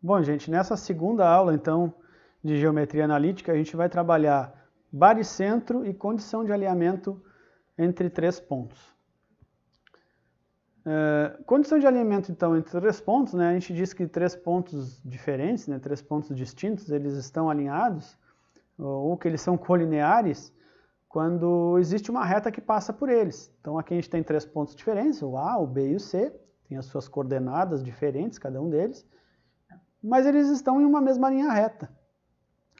Bom, gente, nessa segunda aula, então, de geometria analítica, a gente vai trabalhar baricentro e condição de alinhamento entre três pontos. Condição de alinhamento, então, entre três pontos, né, a gente diz que três pontos diferentes, né, três pontos distintos, eles estão alinhados, ou que eles são colineares, quando existe uma reta que passa por eles. Então, aqui a gente tem três pontos diferentes, o A, o B e o C, tem as suas coordenadas diferentes, cada um deles, mas eles estão em uma mesma linha reta,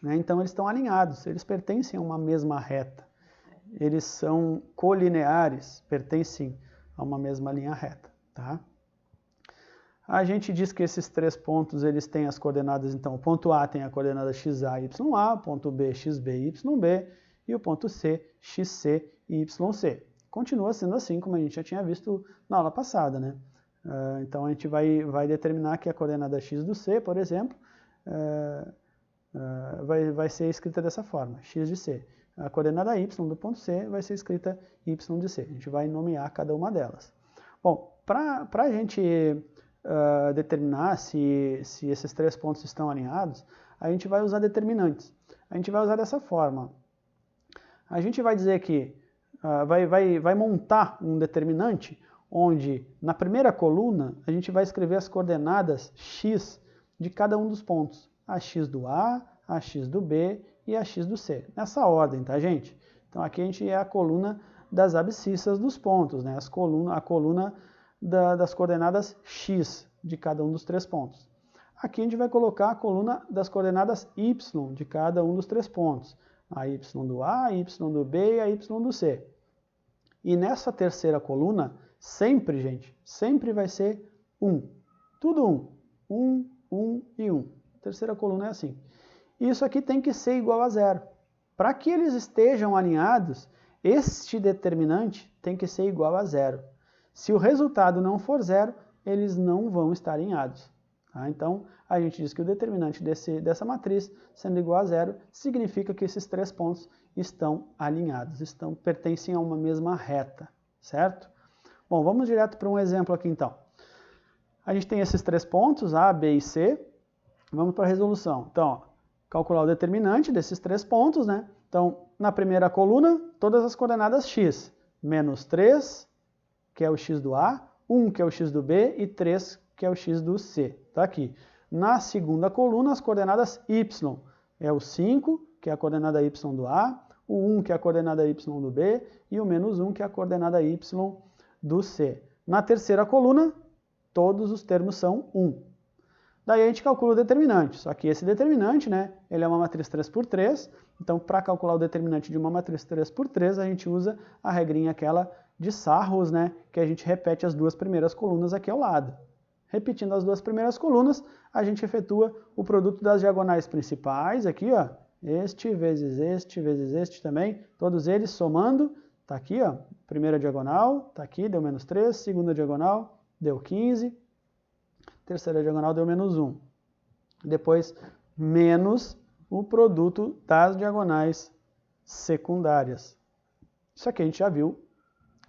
né? Então eles estão alinhados, eles pertencem a uma mesma reta. Eles são colineares, pertencem a uma mesma linha reta. Tá? A gente diz que esses três pontos eles têm as coordenadas, então o ponto A tem a coordenada xa, ya, o ponto B, xb, yb, e o ponto C, xc e yc. Continua sendo assim, como a gente já tinha visto na aula passada, né? Então a gente vai determinar que a coordenada x do C, por exemplo, vai ser escrita dessa forma, x de C. A coordenada y do ponto C vai ser escrita y de C. A gente vai nomear cada uma delas. Bom, para a gente determinar se esses três pontos estão alinhados, a gente vai usar determinantes. A gente vai usar dessa forma. A gente vai dizer que vai montar um determinante onde na primeira coluna a gente vai escrever as coordenadas x de cada um dos pontos. A x do A, a x do B e a x do C. Nessa ordem, tá, gente? Então aqui a gente é a coluna das abscissas dos pontos, né? A coluna das coordenadas x de cada um dos três pontos. Aqui a gente vai colocar a coluna das coordenadas y de cada um dos três pontos. A y do A, a y do B e a y do C. E nessa terceira coluna, sempre, gente, sempre vai ser 1. Tudo 1. 1, 1 e 1. A terceira coluna é assim. Isso aqui tem que ser igual a zero. Para que eles estejam alinhados, este determinante tem que ser igual a zero. Se o resultado não for zero, eles não vão estar alinhados. Tá? Então, a gente diz que o determinante dessa matriz, sendo igual a zero, significa que esses três pontos estão alinhados, pertencem a uma mesma reta, certo? Bom, vamos direto para um exemplo aqui então. A gente tem esses três pontos, A, B e C. Vamos para a resolução. Então, ó, calcular o determinante desses três pontos, né? Então, na primeira coluna, todas as coordenadas x. Menos 3, que é o x do A, 1, que é o x do B, e 3, que é o x do C. Está aqui. Na segunda coluna, as coordenadas y. É o 5, que é a coordenada y do A, o 1, que é a coordenada y do B, e o menos 1, que é a coordenada y do C. Na terceira coluna, todos os termos são 1. Daí a gente calcula o determinante, só que esse determinante, né, ele é uma matriz 3×3, então para calcular o determinante de uma matriz 3×3, a gente usa a regrinha aquela de Sarros, né, que a gente repete as duas primeiras colunas aqui ao lado. Repetindo as duas primeiras colunas, a gente efetua o produto das diagonais principais, aqui, ó, este vezes este também, todos eles somando, tá aqui, ó, primeira diagonal, tá aqui, deu menos 3, segunda diagonal, deu 15, terceira diagonal deu menos 1. Depois, menos o produto das diagonais secundárias. Isso aqui a gente já viu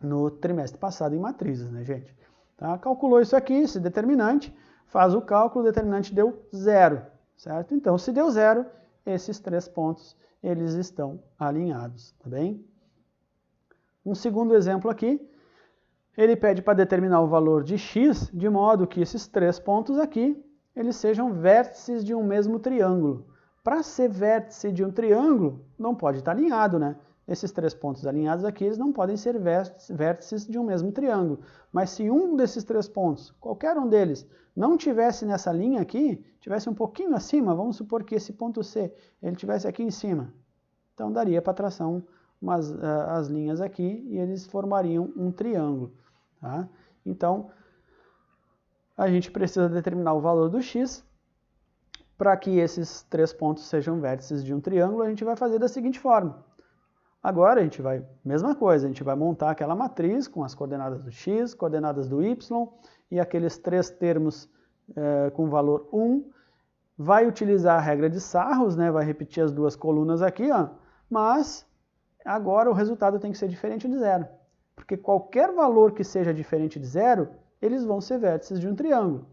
no trimestre passado em matrizes, né, gente? Tá? Calculou isso aqui, esse determinante, faz o cálculo, o determinante deu 0, certo? Então, se deu 0, esses três pontos, eles estão alinhados, tá bem? Um segundo exemplo aqui, ele pede para determinar o valor de x, de modo que esses três pontos aqui, eles sejam vértices de um mesmo triângulo. Para ser vértice de um triângulo, não pode estar alinhado, né? Esses três pontos alinhados aqui, eles não podem ser vértices de um mesmo triângulo. Mas se um desses três pontos, qualquer um deles, não tivesse nessa linha aqui, tivesse um pouquinho acima, vamos supor que esse ponto C, ele tivesse aqui em cima, então daria para traçar as linhas aqui e eles formariam um triângulo. Tá? Então, a gente precisa determinar o valor do x. Para que esses três pontos sejam vértices de um triângulo, a gente vai fazer da seguinte forma. Agora a gente vai, mesma coisa, a gente vai montar aquela matriz com as coordenadas do x, coordenadas do y e aqueles três termos com valor 1. Vai utilizar a regra de Sarros, né? Vai repetir as duas colunas aqui, ó, mas agora o resultado tem que ser diferente de 0. Porque qualquer valor que seja diferente de 0, eles vão ser vértices de um triângulo.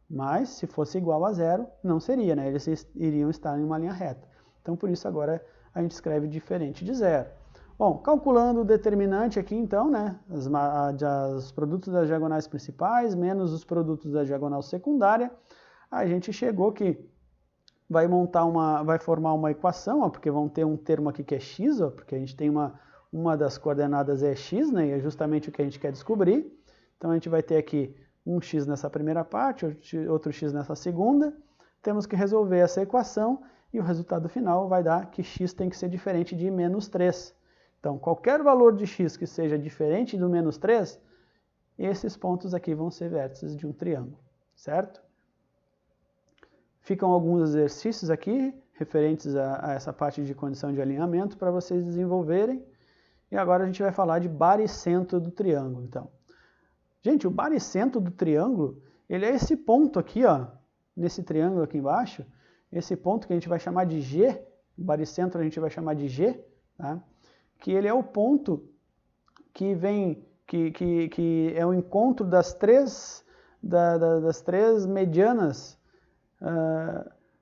Mas, se fosse igual a zero, não seria, né? Eles iriam estar em uma linha reta. Então, por isso, agora a gente escreve diferente de zero. Bom, calculando o determinante aqui, então, né? Os produtos das diagonais principais menos os produtos da diagonal secundária, a gente chegou que vai formar uma equação, ó, porque vão ter um termo aqui que é x, ó, porque a gente tem uma das coordenadas é x, né? E é justamente o que a gente quer descobrir. Então, a gente vai ter aqui um x nessa primeira parte, outro x nessa segunda. Temos que resolver essa equação e o resultado final vai dar que x tem que ser diferente de menos 3. Então, qualquer valor de x que seja diferente do menos 3, esses pontos aqui vão ser vértices de um triângulo, certo? Ficam alguns exercícios aqui referentes a essa parte de condição de alinhamento para vocês desenvolverem. E agora a gente vai falar de baricentro do triângulo, então. Gente, o baricentro do triângulo, ele é esse ponto aqui, ó, nesse triângulo aqui embaixo, esse ponto que a gente vai chamar de G, o baricentro a gente vai chamar de G, tá? Que ele é o ponto que vem, que é o encontro das três medianas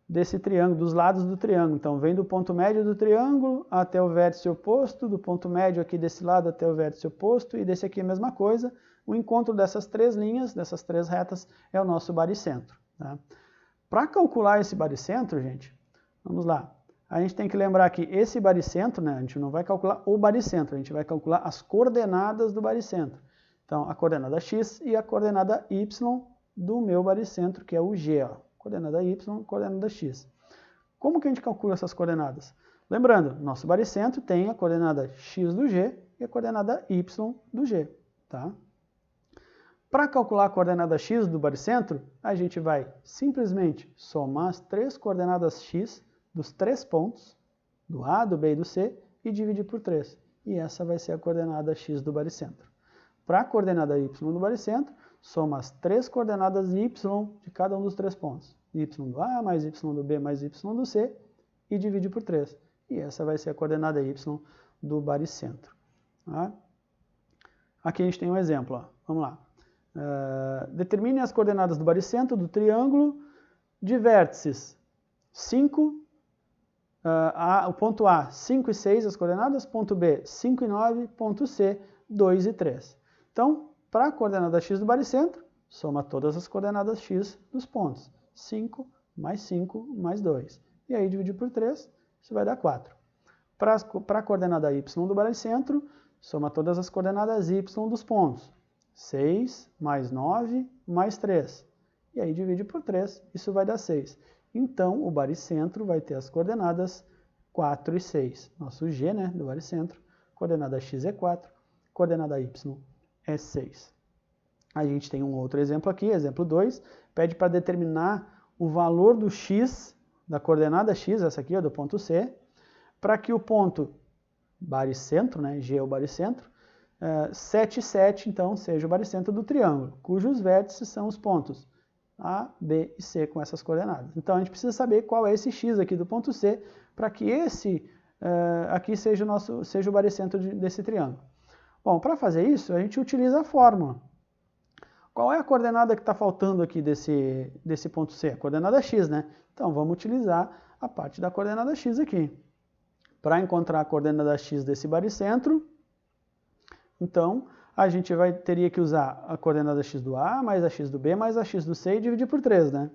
desse triângulo, dos lados do triângulo. Então, vem do ponto médio do triângulo até o vértice oposto, do ponto médio aqui desse lado até o vértice oposto, e desse aqui a mesma coisa. O encontro dessas três linhas, dessas três retas, é o nosso baricentro. Tá? Para calcular esse baricentro, gente, vamos lá. A gente tem que lembrar que esse baricentro, né, a gente não vai calcular o baricentro, a gente vai calcular as coordenadas do baricentro. Então, a coordenada x e a coordenada y do meu baricentro, que é o g. Ó. Coordenada y, coordenada x. Como que a gente calcula essas coordenadas? Lembrando, nosso baricentro tem a coordenada x do g e a coordenada y do g. Tá? Para calcular a coordenada x do baricentro, a gente vai simplesmente somar as três coordenadas x dos três pontos, do A, do B e do C, e dividir por 3. E essa vai ser a coordenada x do baricentro. Para a coordenada y do baricentro, soma as três coordenadas y de cada um dos três pontos. Y do A, mais y do B, mais y do C, e divide por 3. E essa vai ser a coordenada y do baricentro. Tá? Aqui a gente tem um exemplo. Ó. Vamos lá. Determine as coordenadas do baricentro do triângulo de vértices 5, o ponto A, 5 e 6 as coordenadas, ponto B, 5 e 9, ponto C, 2 e 3. Então, para a coordenada x do baricentro, soma todas as coordenadas x dos pontos. 5 mais 2. E aí dividir por 3, isso vai dar 4. Para a coordenada y do baricentro, soma todas as coordenadas y dos pontos. 6 mais 9 mais 3. E aí divide por 3, isso vai dar 6. Então, o baricentro vai ter as coordenadas 4 e 6. Nosso G, né, do baricentro, coordenada x é 4, coordenada y é 6. A gente tem um outro exemplo aqui, exemplo 2, pede para determinar o valor do x, da coordenada x, essa aqui, ó, do ponto C, para que o ponto baricentro, né, G é o baricentro, 7 e 7, então, seja o baricentro do triângulo, cujos vértices são os pontos A, B e C com essas coordenadas. Então, a gente precisa saber qual é esse x aqui do ponto C, para que esse aqui seja o baricentro desse triângulo. Bom, para fazer isso, a gente utiliza a fórmula. Qual é a coordenada que está faltando aqui desse ponto C? A coordenada x, né? Então, vamos utilizar a parte da coordenada x aqui. Para encontrar a coordenada x desse baricentro, então, a gente teria que usar a coordenada x do A, mais a x do B, mais a x do C e dividir por 3, né?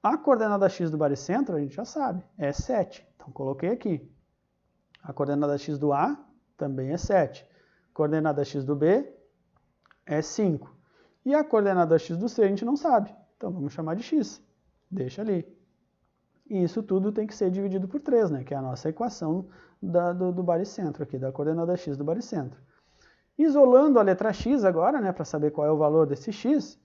A coordenada x do baricentro, a gente já sabe, é 7. Então, coloquei aqui. A coordenada x do A também é 7. A coordenada x do B é 5. E a coordenada x do C a gente não sabe. Então, vamos chamar de x. Deixa ali. E isso tudo tem que ser dividido por 3, né? Que é a nossa equação do baricentro aqui, da coordenada x do baricentro. Isolando a letra x agora, né, para saber qual é o valor desse x,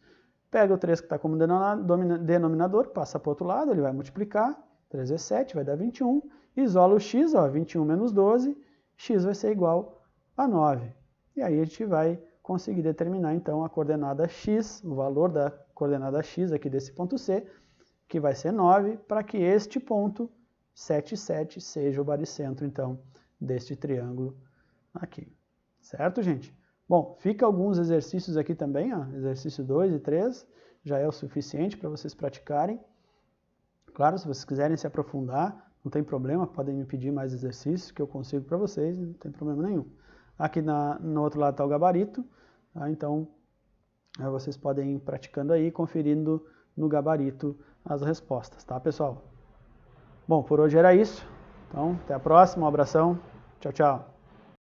pega o 3 que está como denominador, passa para o outro lado, ele vai multiplicar, 3 vezes 7 vai dar 21, isola o x, ó, 21 menos 12, x vai ser igual a 9. E aí a gente vai conseguir determinar então a coordenada x, o valor da coordenada x aqui desse ponto C, que vai ser 9, para que este ponto 7, 7 seja o baricentro então deste triângulo aqui. Certo, gente? Bom, fica alguns exercícios aqui também, ó, exercício 2 e 3, já é o suficiente para vocês praticarem. Claro, se vocês quiserem se aprofundar, não tem problema, podem me pedir mais exercícios que eu consigo para vocês, não tem problema nenhum. Aqui no outro lado está o gabarito, tá? Então vocês podem ir praticando aí, conferindo no gabarito as respostas, tá, pessoal? Bom, por hoje era isso. Então, até a próxima, um abração, tchau, tchau.